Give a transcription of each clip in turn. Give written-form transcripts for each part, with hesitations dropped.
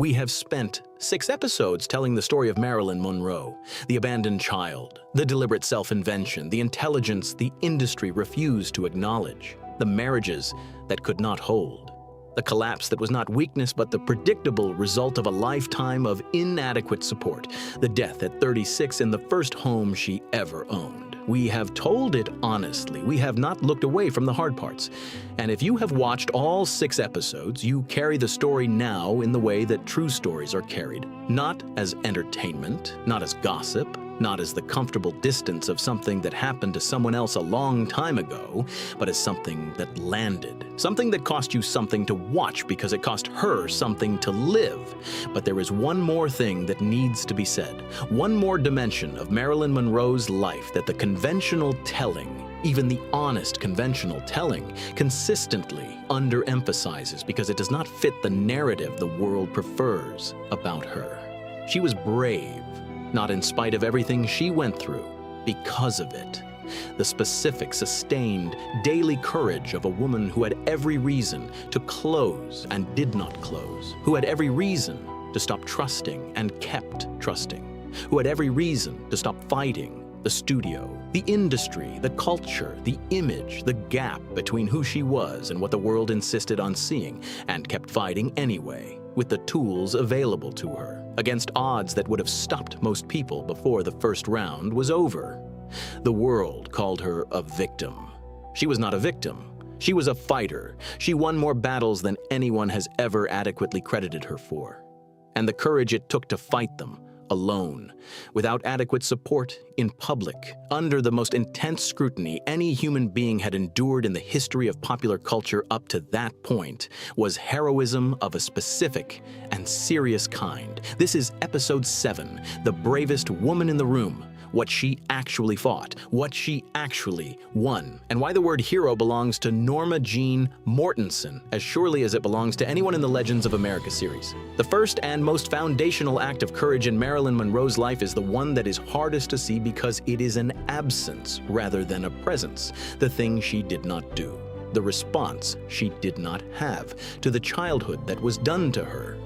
We have spent 6 episodes telling the story of Marilyn Monroe, the abandoned child, the deliberate self-invention, the intelligence the industry refused to acknowledge, the marriages that could not hold, the collapse that was not weakness but the predictable result of a lifetime of inadequate support, the death at 36 in the first home she ever owned. We have told it honestly. We have not looked away from the hard parts. And if you have watched all 6 episodes, you carry the story now in the way that true stories are carried. Not as entertainment, not as gossip, not as the comfortable distance of something that happened to someone else a long time ago, but as something that landed. Something that cost you something to watch because it cost her something to live. But there is one more thing that needs to be said. One more dimension of Marilyn Monroe's life that the conventional telling, even the honest conventional telling, consistently underemphasizes because it does not fit the narrative the world prefers about her. She was brave, not in spite of everything she went through, because of it. The specific, sustained, daily courage of a woman who had every reason to close and did not close, who had every reason to stop trusting and kept trusting, who had every reason to stop fighting the studio, the industry, the culture, the image, the gap between who she was and what the world insisted on seeing, and kept fighting anyway, with the tools available to her, against odds that would have stopped most people before the first round was over. The world called her a victim. She was not a victim. She was a fighter. She won more battles than anyone has ever adequately credited her for. And the courage it took to fight them, alone, without adequate support, in public, under the most intense scrutiny any human being had endured in the history of popular culture up to that point, was heroism of a specific and serious kind. This is episode 7, The Bravest Woman in the Room. What she actually fought, what she actually won, and why the word hero belongs to Norma Jean Mortensen as surely as it belongs to anyone in the Legends of America series. The first and most foundational act of courage in Marilyn Monroe's life is the one that is hardest to see because it is an absence rather than a presence, the thing she did not do, the response she did not have to the childhood that was done to her.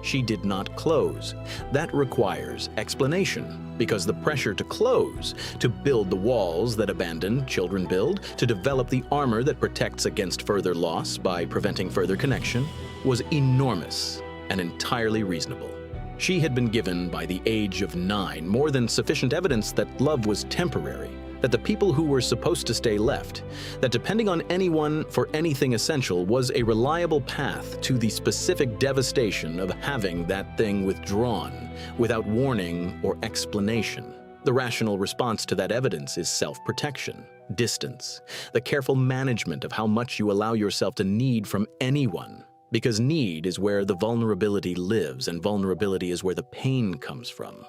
She did not close. That requires explanation, because the pressure to close, to build the walls that abandoned children build, to develop the armor that protects against further loss by preventing further connection, was enormous and entirely reasonable. She had been given by the age of 9 more than sufficient evidence that love was temporary, that the people who were supposed to stay left, that depending on anyone for anything essential was a reliable path to the specific devastation of having that thing withdrawn without warning or explanation. The rational response to that evidence is self-protection, distance, the careful management of how much you allow yourself to need from anyone, because need is where the vulnerability lives and vulnerability is where the pain comes from.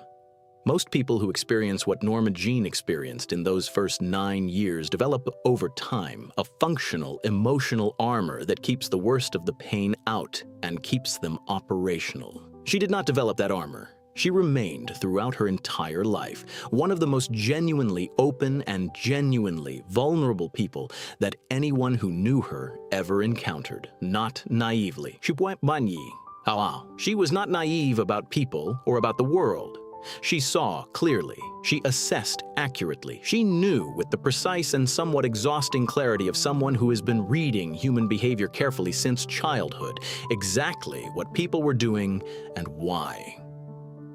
Most people who experience what Norma Jean experienced in those first 9 years develop over time a functional, emotional armor that keeps the worst of the pain out and keeps them operational. She did not develop that armor. She remained throughout her entire life one of the most genuinely open and genuinely vulnerable people that anyone who knew her ever encountered, not naively. She was not naive about people or about the world. She saw clearly. She assessed accurately. She knew with the precise and somewhat exhausting clarity of someone who has been reading human behavior carefully since childhood exactly what people were doing and why.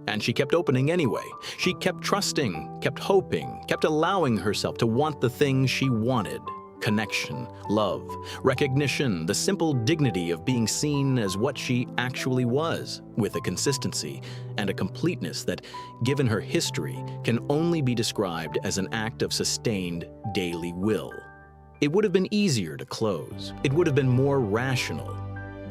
And she kept opening anyway. She kept trusting, kept hoping, kept allowing herself to want the things she wanted. Connection, love, recognition, the simple dignity of being seen as what she actually was, with a consistency and a completeness that, given her history, can only be described as an act of sustained daily will. It would have been easier to close. It would have been more rational.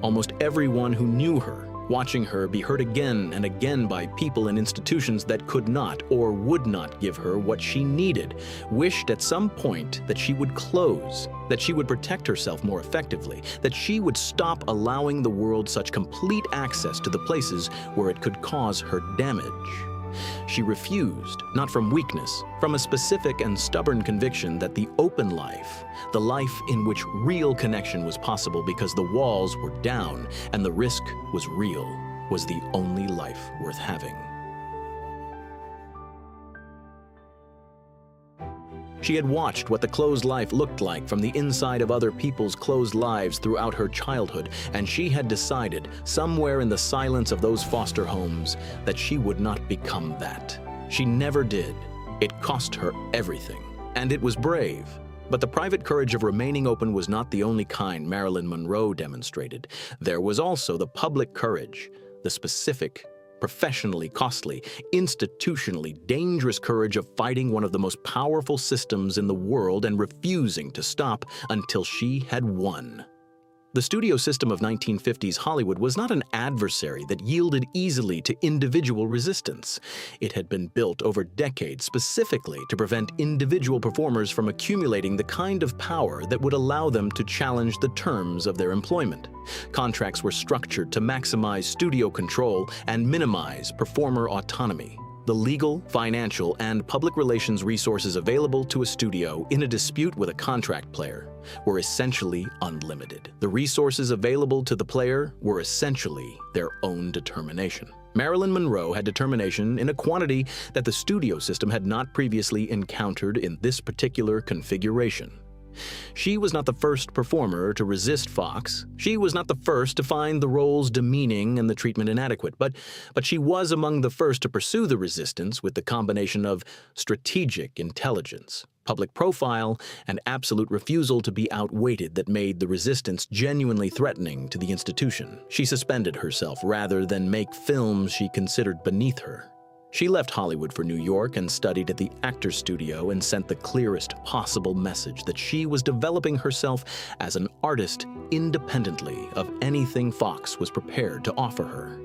Almost everyone who knew her, watching her be hurt again and again by people and institutions that could not or would not give her what she needed, wished at some point that she would close, that she would protect herself more effectively, that she would stop allowing the world such complete access to the places where it could cause her damage. She refused, not from weakness, from a specific and stubborn conviction that the open life, the life in which real connection was possible because the walls were down and the risk was real, was the only life worth having. She had watched what the closed life looked like from the inside of other people's closed lives throughout her childhood, and she had decided, somewhere in the silence of those foster homes, that she would not become that. She never did. It cost her everything, and it was brave. But the private courage of remaining open was not the only kind Marilyn Monroe demonstrated. There was also the public courage, the specific, professionally costly, institutionally dangerous courage of fighting one of the most powerful systems in the world and refusing to stop until she had won. The studio system of 1950s Hollywood was not an adversary that yielded easily to individual resistance. It had been built over decades specifically to prevent individual performers from accumulating the kind of power that would allow them to challenge the terms of their employment. Contracts were structured to maximize studio control and minimize performer autonomy. The legal, financial, and public relations resources available to a studio in a dispute with a contract player were essentially unlimited. The resources available to the player were essentially their own determination. Marilyn Monroe had determination in a quantity that the studio system had not previously encountered in this particular configuration. She was not the first performer to resist Fox. She was not the first to find the roles demeaning and the treatment inadequate, but she was among the first to pursue the resistance with the combination of strategic intelligence, public profile, and absolute refusal to be outweighted that made the resistance genuinely threatening to the institution. She suspended herself rather than make films she considered beneath her. She left Hollywood for New York and studied at the Actors Studio and sent the clearest possible message that she was developing herself as an artist independently of anything Fox was prepared to offer her.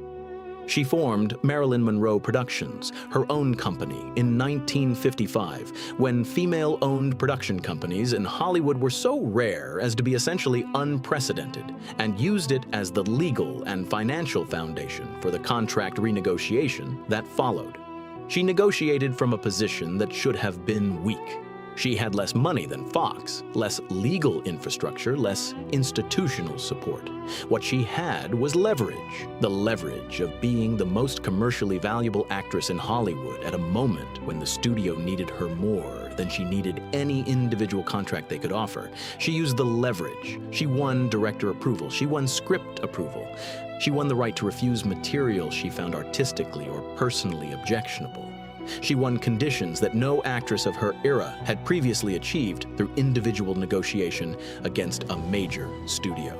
She formed Marilyn Monroe Productions, her own company, in 1955, when female-owned production companies in Hollywood were so rare as to be essentially unprecedented, and used it as the legal and financial foundation for the contract renegotiation that followed. She negotiated from a position that should have been weak. She had less money than Fox, less legal infrastructure, less institutional support. What she had was leverage, the leverage of being the most commercially valuable actress in Hollywood at a moment when the studio needed her more than she needed any individual contract they could offer. She used the leverage. She won director approval. She won script approval. She won the right to refuse material she found artistically or personally objectionable. She won conditions that no actress of her era had previously achieved through individual negotiation against a major studio.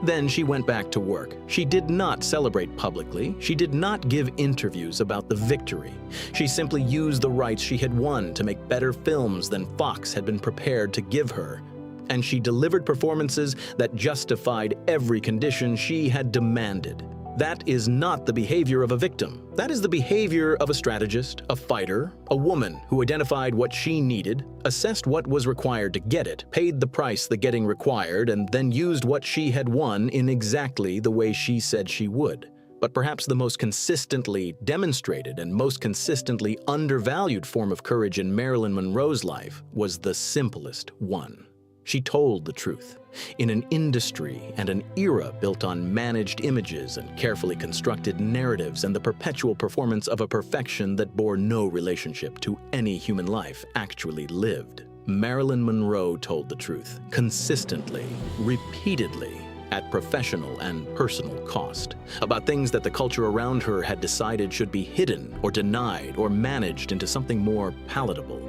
Then she went back to work. She did not celebrate publicly. She did not give interviews about the victory. She simply used the rights she had won to make better films than Fox had been prepared to give her. And she delivered performances that justified every condition she had demanded. That is not the behavior of a victim. That is the behavior of a strategist, a fighter, a woman who identified what she needed, assessed what was required to get it, paid the price the getting required, and then used what she had won in exactly the way she said she would. But perhaps the most consistently demonstrated and most consistently undervalued form of courage in Marilyn Monroe's life was the simplest one. She told the truth. In an industry and an era built on managed images and carefully constructed narratives and the perpetual performance of a perfection that bore no relationship to any human life actually lived, Marilyn Monroe told the truth, consistently, repeatedly, at professional and personal cost, about things that the culture around her had decided should be hidden or denied or managed into something more palatable.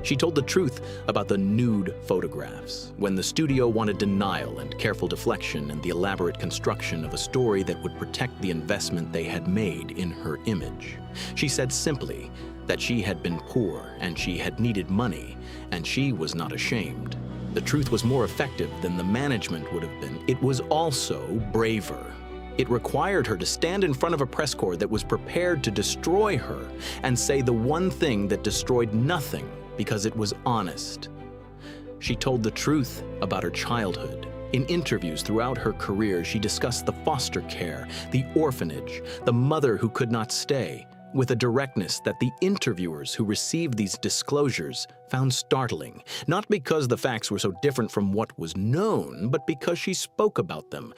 She told the truth about the nude photographs, when the studio wanted denial and careful deflection and the elaborate construction of a story that would protect the investment they had made in her image. She said simply that she had been poor and she had needed money, and she was not ashamed. The truth was more effective than the management would have been. It was also braver. It required her to stand in front of a press corps that was prepared to destroy her and say the one thing that destroyed nothing because it was honest. She told the truth about her childhood. In interviews throughout her career, she discussed the foster care, the orphanage, the mother who could not stay, with a directness that the interviewers who received these disclosures found startling, not because the facts were so different from what was known, but because she spoke about them.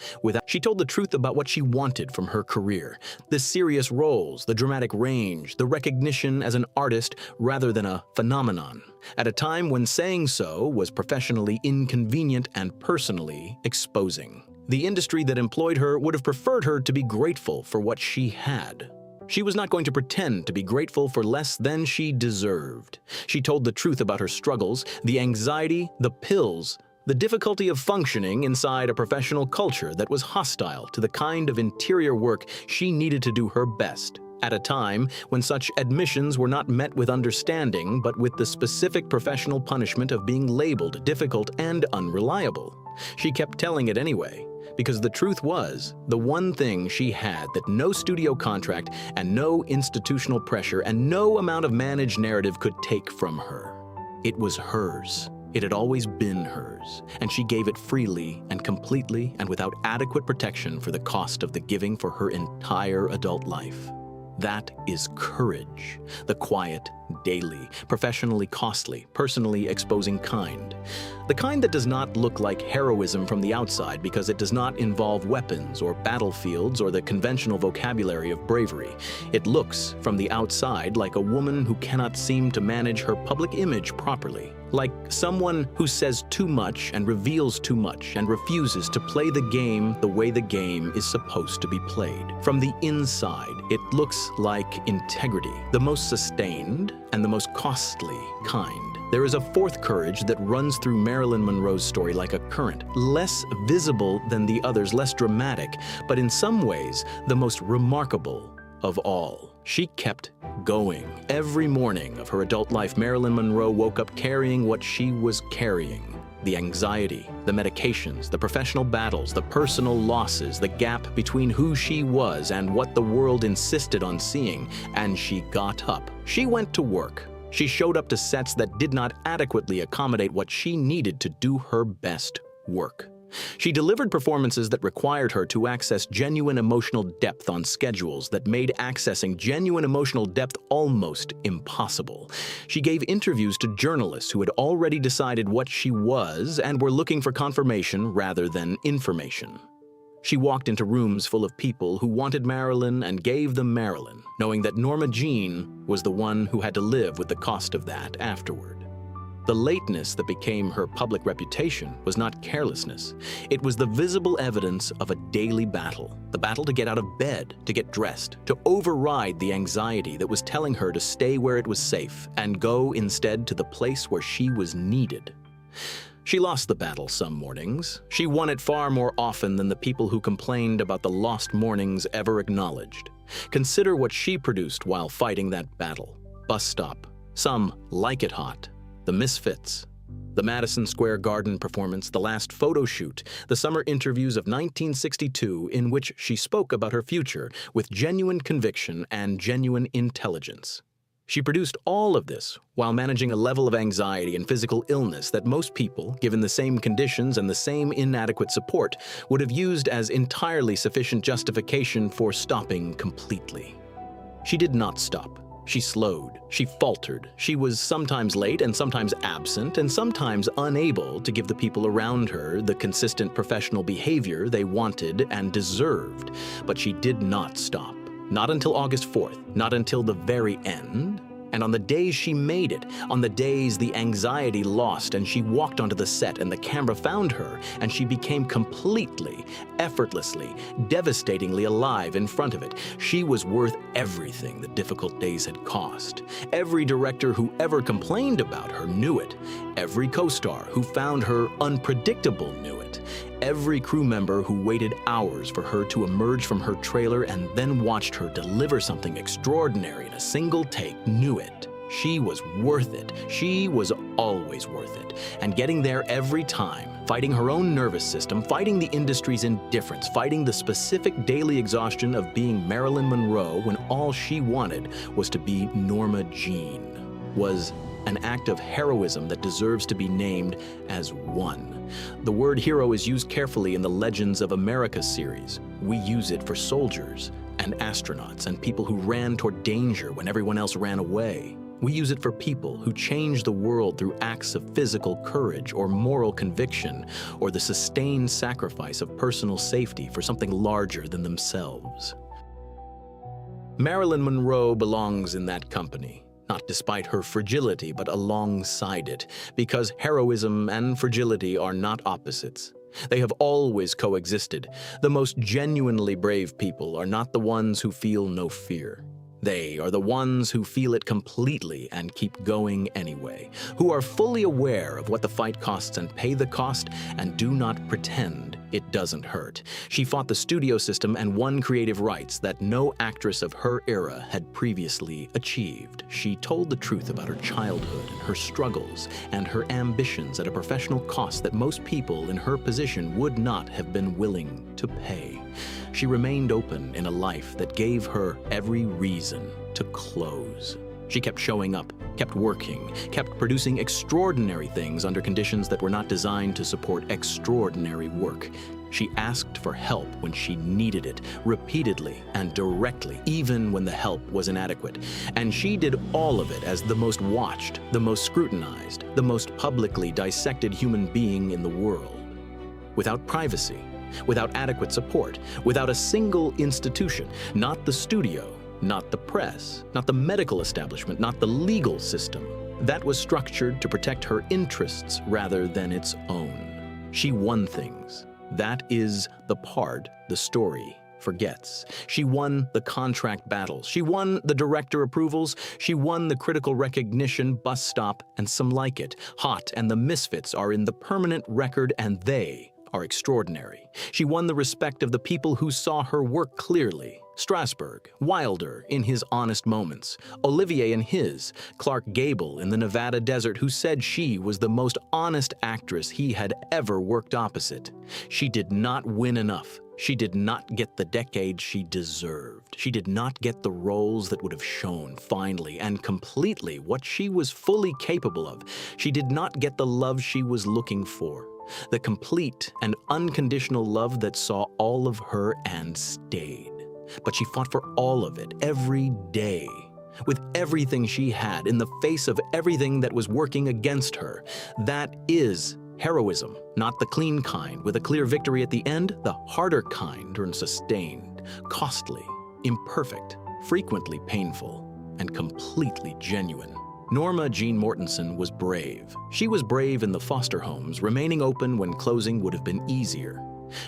She told the truth about what she wanted from her career, the serious roles, the dramatic range, the recognition as an artist rather than a phenomenon, at a time when saying so was professionally inconvenient and personally exposing. The industry that employed her would have preferred her to be grateful for what she had. She was not going to pretend to be grateful for less than she deserved. She told the truth about her struggles, the anxiety, the pills, the difficulty of functioning inside a professional culture that was hostile to the kind of interior work she needed to do her best, at a time when such admissions were not met with understanding, but with the specific professional punishment of being labeled difficult and unreliable. She kept telling it anyway, because the truth was, the one thing she had that no studio contract and no institutional pressure and no amount of managed narrative could take from her. It was hers. It had always been hers, and she gave it freely and completely and without adequate protection for the cost of the giving for her entire adult life. That is courage, the quiet, daily, professionally costly, personally exposing kind. The kind that does not look like heroism from the outside because it does not involve weapons or battlefields or the conventional vocabulary of bravery. It looks, from the outside, like a woman who cannot seem to manage her public image properly, like someone who says too much and reveals too much and refuses to play the game the way the game is supposed to be played. From the inside, it looks like integrity, the most sustained and the most costly kind. There is a fourth courage that runs through Marilyn Monroe's story like a current, less visible than the others, less dramatic, but in some ways the most remarkable of all. She kept going. Every morning of her adult life, Marilyn Monroe woke up carrying what she was carrying. The anxiety, the medications, the professional battles, the personal losses, the gap between who she was and what the world insisted on seeing, and she got up. She went to work. She showed up to sets that did not adequately accommodate what she needed to do her best work. She delivered performances that required her to access genuine emotional depth on schedules that made accessing genuine emotional depth almost impossible. She gave interviews to journalists who had already decided what she was and were looking for confirmation rather than information. She walked into rooms full of people who wanted Marilyn and gave them Marilyn, knowing that Norma Jean was the one who had to live with the cost of that afterward. The lateness that became her public reputation was not carelessness. It was the visible evidence of a daily battle, the battle to get out of bed, to get dressed, to override the anxiety that was telling her to stay where it was safe and go instead to the place where she was needed. She lost the battle some mornings. She won it far more often than the people who complained about the lost mornings ever acknowledged. Consider what she produced while fighting that battle. Bus Stop, Some Like It Hot, The Misfits, the Madison Square Garden performance, the last photo shoot, the summer interviews of 1962 in which she spoke about her future with genuine conviction and genuine intelligence. She produced all of this while managing a level of anxiety and physical illness that most people, given the same conditions and the same inadequate support, would have used as entirely sufficient justification for stopping completely. She did not stop. She slowed, she faltered, she was sometimes late and sometimes absent and sometimes unable to give the people around her the consistent professional behavior they wanted and deserved. But she did not stop. Not until August 4th, not until the very end. And on the days she made it, on the days the anxiety lost and she walked onto the set and the camera found her and she became completely, effortlessly, devastatingly alive in front of it, she was worth everything the difficult days had cost. Every director who ever complained about her knew it. Every co-star who found her unpredictable knew it. Every crew member who waited hours for her to emerge from her trailer and then watched her deliver something extraordinary in a single take knew it. She was worth it. She was always worth it. And getting there every time, fighting her own nervous system, fighting the industry's indifference, fighting the specific daily exhaustion of being Marilyn Monroe when all she wanted was to be Norma Jean, was an act of heroism that deserves to be named as one. The word hero is used carefully in the Legends of America series. We use it for soldiers and astronauts and people who ran toward danger when everyone else ran away. We use it for people who change the world through acts of physical courage or moral conviction, or the sustained sacrifice of personal safety for something larger than themselves. Marilyn Monroe belongs in that company, not despite her fragility, but alongside it, because heroism and fragility are not opposites. They have always coexisted. The most genuinely brave people are not the ones who feel no fear. They are the ones who feel it completely and keep going anyway, who are fully aware of what the fight costs and pay the cost and do not pretend it doesn't hurt. She fought the studio system and won creative rights that no actress of her era had previously achieved. She told the truth about her childhood and her struggles and her ambitions at a professional cost that most people in her position would not have been willing to pay. She remained open in a life that gave her every reason to close. She kept showing up, kept working, kept producing extraordinary things under conditions that were not designed to support extraordinary work. She asked for help when she needed it, repeatedly and directly, even when the help was inadequate. And she did all of it as the most watched, the most scrutinized, the most publicly dissected human being in the world. Without privacy, without adequate support, without a single institution, not the studio, not the press, not the medical establishment, not the legal system, that was structured to protect her interests rather than its own. She won things. That is the part the story forgets. She won the contract battles. She won the director approvals. She won the critical recognition, bus stop, and some like it. Hot and the Misfits are in the permanent record, and they are extraordinary. She won the respect of the people who saw her work clearly. Strasberg, Wilder in his honest moments, Olivier in his, Clark Gable in the Nevada desert, who said she was the most honest actress he had ever worked opposite. She did not win enough. She did not get the decade she deserved. She did not get the roles that would have shown finally and completely what she was fully capable of. She did not get the love she was looking for. The complete and unconditional love that saw all of her and stayed. But she fought for all of it every day, with everything she had, in the face of everything that was working against her. That is heroism, not the clean kind with a clear victory at the end, the harder kind and sustained, costly, imperfect, frequently painful, and completely genuine. Norma Jean Mortensen was brave. She was brave in the foster homes, remaining open when closing would have been easier.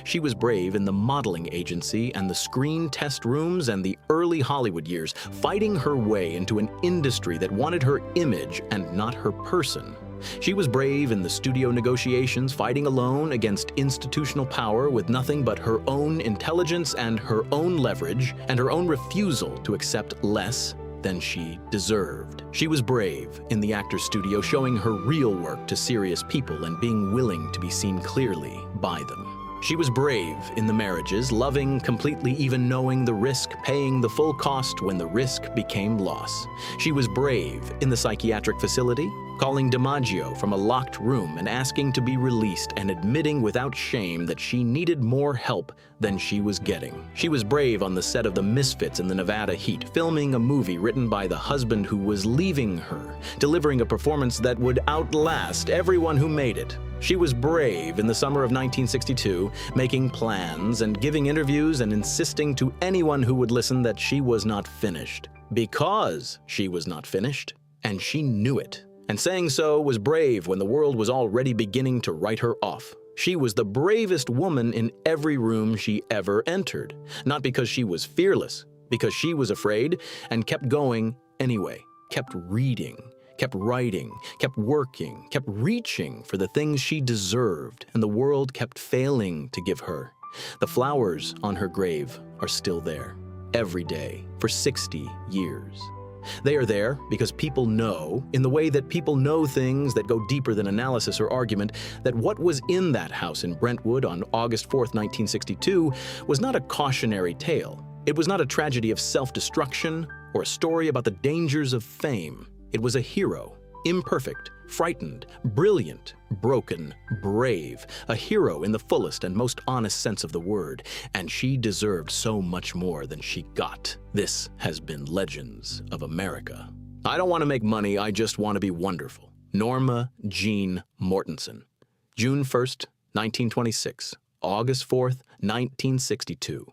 She was brave in the modeling agency and the screen test rooms and the early Hollywood years, fighting her way into an industry that wanted her image and not her person. She was brave in the studio negotiations, fighting alone against institutional power with nothing but her own intelligence and her own leverage and her own refusal to accept less than she deserved. She was brave in the actor's studio, showing her real work to serious people and being willing to be seen clearly by them. She was brave in the marriages, loving completely, even knowing the risk, paying the full cost when the risk became loss. She was brave in the psychiatric facility, calling DiMaggio from a locked room and asking to be released and admitting without shame that she needed more help than she was getting. She was brave on the set of The Misfits in the Nevada heat, filming a movie written by the husband who was leaving her, delivering a performance that would outlast everyone who made it. She was brave in the summer of 1962, making plans and giving interviews and insisting to anyone who would listen that she was not finished. Because she was not finished, and she knew it. And saying so was brave when the world was already beginning to write her off. She was the bravest woman in every room she ever entered. Not because she was fearless, because she was afraid and kept going anyway, kept reading, kept writing, kept working, kept reaching for the things she deserved, and the world kept failing to give her. The flowers on her grave are still there, every day, for 60 years. They are there because people know, in the way that people know things that go deeper than analysis or argument, that what was in that house in Brentwood on August 4th, 1962, was not a cautionary tale. It was not a tragedy of self-destruction or a story about the dangers of fame. It was a hero Imperfect, frightened, brilliant, broken, brave, a hero in the fullest and most honest sense of the word, and she deserved so much more than she got. This has been Legends of America. I don't want to make money, I just want to be wonderful. Norma Jean Mortensen. June 1st, 1926, August 4th, 1962.